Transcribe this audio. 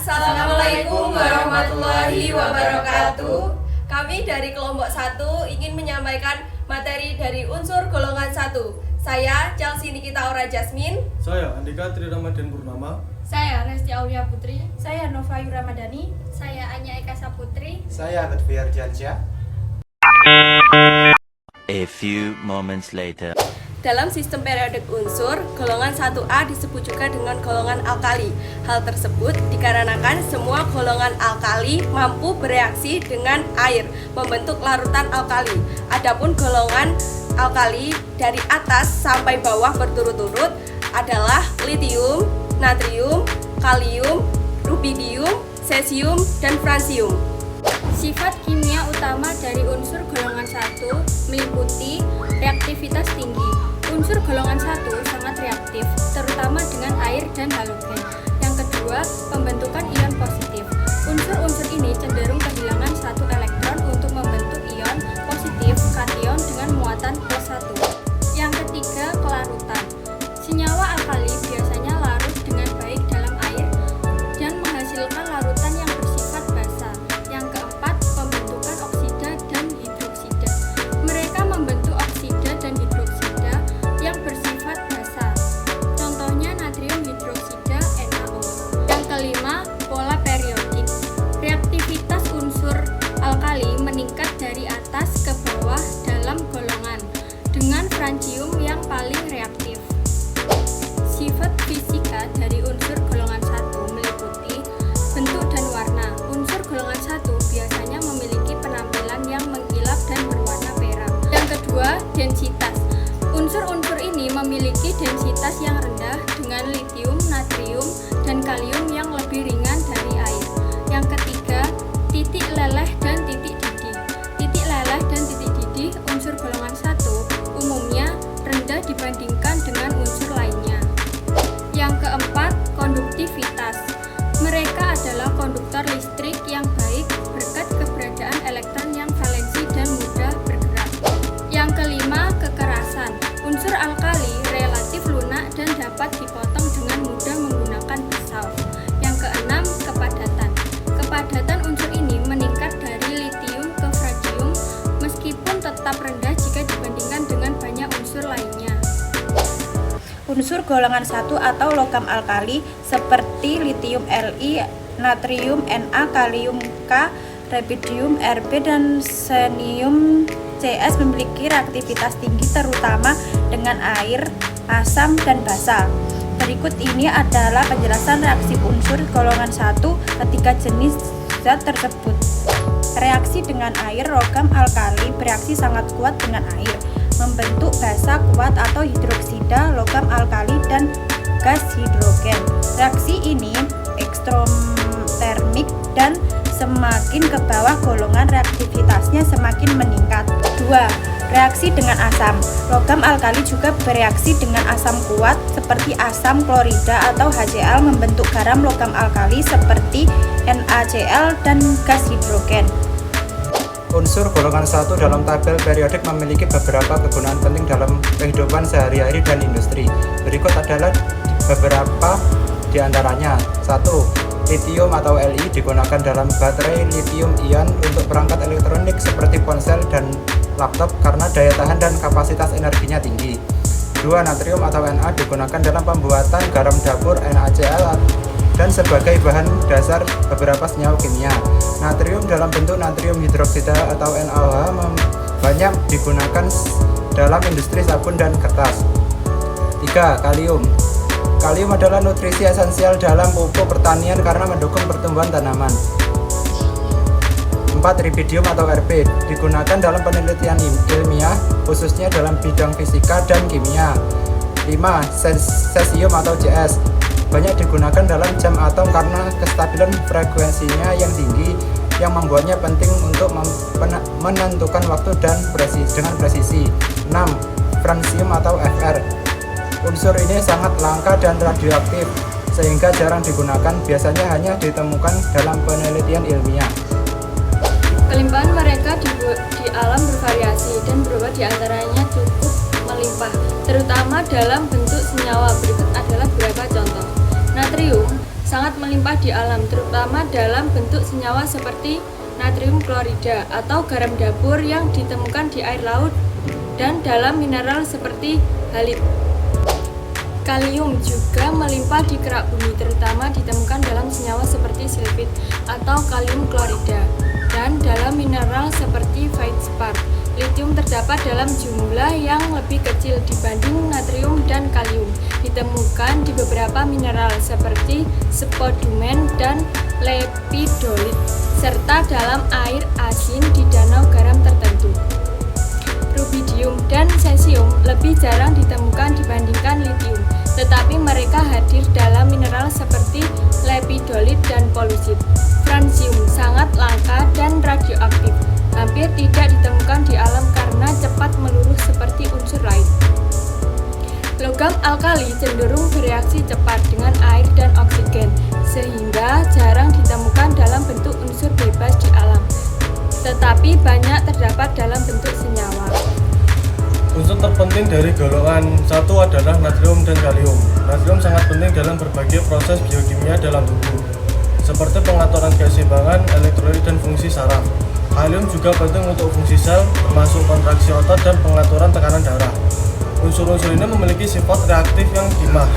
Assalamualaikum warahmatullahi wabarakatuh. Kami dari kelompok 1 ingin menyampaikan materi dari unsur golongan 1. Saya Chelsea Nikita Aura Jasmine. Saya Andika Tri Ramadhan Purnama. Saya Resti Aulia Putri. Saya Nova Ayu Ramadhani. Saya Anya Eka Saputri. Saya Lutfi Ardiansyah. A few moments later. Dalam sistem periodik unsur, golongan 1A disebut juga dengan golongan alkali. Hal tersebut dikarenakan semua golongan alkali mampu bereaksi dengan air, membentuk larutan alkali. Adapun golongan alkali dari atas sampai bawah berturut-turut adalah litium, natrium, kalium, rubidium, cesium, dan fransium. Sifat kimia utama dari unsur golongan 1 meliputi reaktivitas tinggi. Unsur golongan 1 sangat reaktif, terutama dengan air dan halogen. Yang kedua, pembentukan ion positif. Unsur-unsur ini cenderung kehilangan satu elektron untuk membentuk ion positif kation dengan muatan +1. Yang ketiga, kelarutan. Senyawa alkali biasanya larut dengan baik dalam air dan menghasilkan larutan yang bersifat basa. Yang keempat, pembentukan oksida dan hidroksida. Mereka membentuk oksida dan hidroksida yang bersifat basa. Contohnya natrium hidroksida NaO. Yang kelima, pola periodik. Reaktivitas unsur alkali meningkat dari atas ke bawah dalam golongan, dengan francium yang paling reaktif. Sifat fisika dari unsur golongan 1 meliputi bentuk dan warna. Unsur golongan 1 biasanya memiliki penampilan yang mengkilap dan berwarna perak. Yang kedua, densitas. Unsur-unsur ini memiliki densitas yang rendah dengan litium, natrium, dan kalium yang lebih ringan dari air. Yang ketiga, titik leleh dan titik didih. Titik leleh dan titik didih unsur golongan 1 umumnya rendah dibandingkan dengan unsur lainnya. Yang keempat, konduktivitas. Mereka adalah konduktor listrik yang baik berkat keberadaan elektron yang valensi dan mudah bergerak. Yang kelima, kekerasan. Unsur alkali relatif lunak dan dapat dipotong dengan mudah menggunakan pisau. Yang keenam, kepadatan. Kepadatan unsur ini meningkat dari litium ke francium meskipun tetap rendah jika dibandingkan dengan banyak unsur lainnya. Unsur golongan 1 atau logam alkali seperti litium Li, natrium Na, kalium K, rubidium Rb, dan senium Cs memiliki reaktivitas tinggi terutama dengan air, asam, dan basa. Berikut ini adalah penjelasan reaksi unsur golongan 1 ketiga jenis zat tersebut. Reaksi dengan air, logam alkali bereaksi sangat kuat dengan air, membentuk basa kuat atau hidroksida logam alkali dan gas hidrogen. Reaksi ini eksotermik dan semakin ke bawah golongan reaktivitasnya semakin meningkat. 2. Reaksi dengan asam. Logam alkali juga bereaksi dengan asam kuat seperti asam klorida atau HCl membentuk garam logam alkali seperti NaCl dan gas hidrogen. Unsur golongan 1 dalam tabel periodik memiliki beberapa kegunaan penting dalam kehidupan sehari-hari dan industri. Berikut adalah beberapa di antaranya. 1. Litium atau Li digunakan dalam baterai lithium ion untuk perangkat elektronik seperti ponsel dan laptop karena daya tahan dan kapasitas energinya tinggi. 2. Natrium atau Na digunakan dalam pembuatan garam dapur NaCl dan sebagai bahan dasar beberapa senyawa kimia. Natrium dalam bentuk natrium hidroksida atau NaOH banyak digunakan dalam industri sabun dan kertas. 3. Kalium. Kalium adalah nutrisi esensial dalam pupuk pertanian karena mendukung pertumbuhan tanaman. 4. Rubidium atau Rb digunakan dalam penelitian ilmiah khususnya dalam bidang fisika dan kimia. 5. Cesium atau Cs banyak digunakan dalam jam atom karena kestabilan frekuensinya yang tinggi yang membuatnya penting untuk menentukan waktu dan dengan presisi. 6. Francium atau Fr. Unsur ini sangat langka dan radioaktif sehingga jarang digunakan, biasanya hanya ditemukan dalam penelitian ilmiah. Kelimpahan mereka di alam bervariasi dan beberapa di antaranya cukup melimpah, terutama dalam bentuk senyawa. Berikut adalah beberapa contoh. Natrium sangat melimpah di alam, terutama dalam bentuk senyawa seperti natrium klorida atau garam dapur yang ditemukan di air laut dan dalam mineral seperti halit. Kalium juga melimpah di kerak bumi, terutama ditemukan dalam senyawa seperti sulfit atau kalium klorida dan dalam mineral seperti feldspar. Litium terdapat dalam jumlah yang lebih kecil dibanding natrium dan kalium. Ditemukan di beberapa mineral seperti spodumen dan lepidolit, serta dalam air asin di danau garam tertentu. Rubidium dan cesium lebih jarang ditemukan dibandingkan litium, tetapi mereka hadir dalam mineral seperti lepidolit dan polusit. Francium sangat langka dan radioaktif, hampir tidak ditemukan di alam karena cepat meluruh seperti unsur lain. Logam alkali cenderung bereaksi cepat dengan air dan oksigen, sehingga jarang ditemukan dalam bentuk unsur bebas di alam, tetapi banyak terdapat dalam bentuk senyawa. Unsur terpenting dari golongan 1 adalah natrium dan kalium. Natrium sangat penting dalam berbagai proses biokimia dalam tubuh, seperti pengaturan keseimbangan elektrolit dan fungsi saraf. Kalium juga penting untuk fungsi sel, termasuk kontraksi otot dan pengaturan tekanan darah. Unsur-unsur ini memiliki sifat reaktif yang timah.